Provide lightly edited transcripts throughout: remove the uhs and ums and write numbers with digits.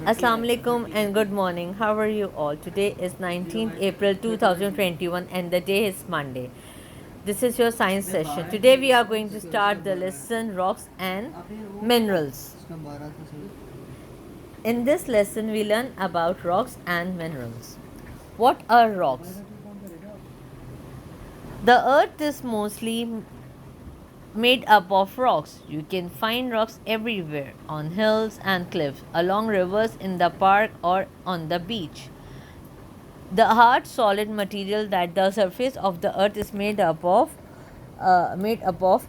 Assalamu alaikum and good morning. How are you all? Today is 19th April 2021 and the day is Monday. This is your science session. Today we are going to start the lesson rocks and minerals. In this lesson we learn about rocks and minerals. What are rocks? The earth is mostly made up of rocks. You can find rocks everywhere on hills and cliffs, along rivers, in the park, or on the beach. The hard, solid material that the surface of the earth is made up of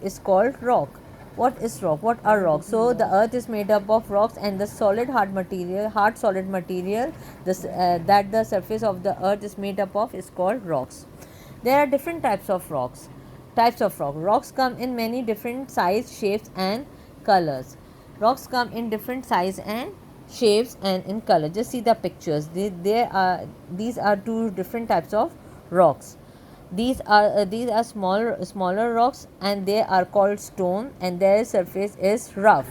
is called rock. What is rock? What are rocks? So the earth is made up of rocks, and the hard solid material, that the surface of the earth is made up of is called rocks. There are different types of rocks. Types of rock. Rocks come in many different size, shapes, and colors. Rocks come in different size and shapes and in color. Just see the pictures. These are two different types of rocks. These are smaller rocks, and they are called stone, and their surface is rough.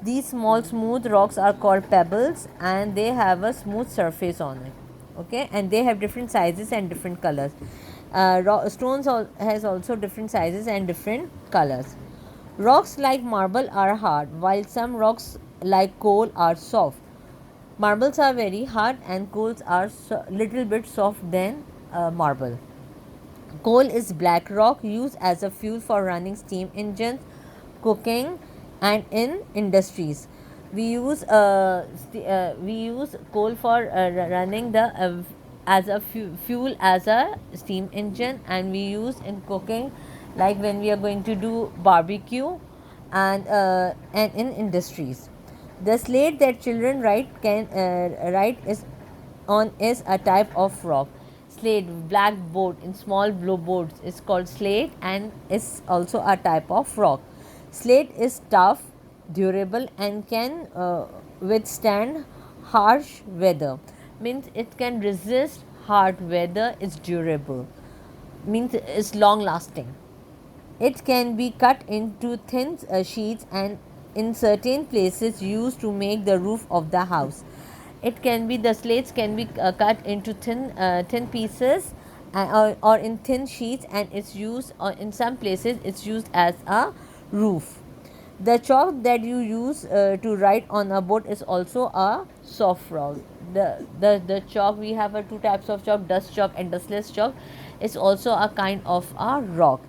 These small smooth rocks are called pebbles, and they have a smooth surface on it. Okay, and they have different sizes and different colors. Has also different sizes and different colors. Rocks like marble are hard, while some rocks like coal are soft. Marbles are very hard, and coals are little bit soft than marble. Coal is black rock used as a fuel for running steam engines, cooking, and in industries. We use coal for running the as a fuel as a steam engine, and we use in cooking, like when we are going to do barbecue, and in industries. The slate that children write is a type of rock. Slate, blackboard in small blue boards is called slate and is also a type of rock. Slate is tough, durable, and can withstand harsh weather. Means it can resist hard weather. It's durable. Means it's long lasting. It can be cut into thin sheets and in certain places used to make the roof of the house. The slates can be cut into thin pieces, or in thin sheets, and it's used, or in some places it's used as a roof. The chalk that you use to write on a board is also a soft rock. The chalk, we have two types of chalk, dust chalk and dustless chalk, is also a kind of a rock.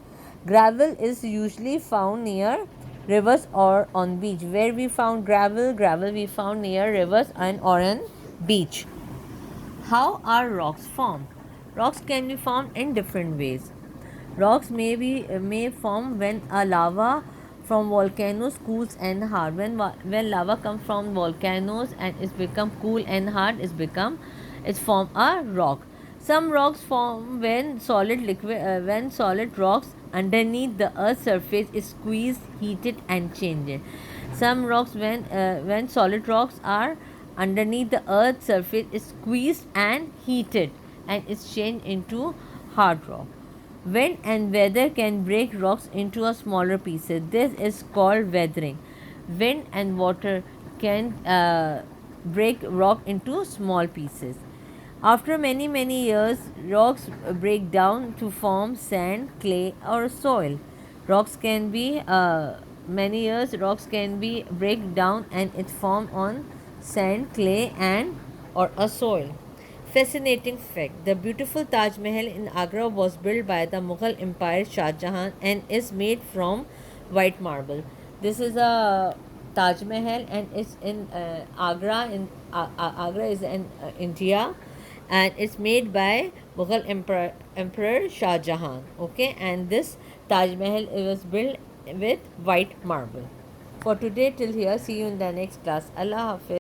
Gravel is usually found near rivers or on beach. Where we found gravel we found near rivers and or on beach. How are rocks formed? Rocks can be formed in different ways. Rocks may form when a lava from volcanoes cools and hard. When lava comes from volcanoes and it's become cool and hard, it's form a rock. Some rocks form when solid rocks underneath the earth's surface is squeezed, heated, and changed. Some rocks, when solid rocks are underneath the earth's surface, is squeezed and heated, and is changed into hard rock. Wind and weather can break rocks into a smaller pieces. This is called weathering. Wind and water can break rock into small pieces. After many years, rocks break down to form sand, clay, or soil. Rocks can be many years. Rocks can be break down and it form on sand, clay, and or a soil. Fascinating fact: the beautiful Taj Mahal in Agra was built by the Mughal Empire Shah Jahan and is made from white marble. This is a Taj Mahal, and it's in Agra. Agra is in India, and it's made by Mughal Emperor Shah Jahan. Okay, and this Taj Mahal was built with white marble. For today, till here. See you in the next class. Allah Hafiz.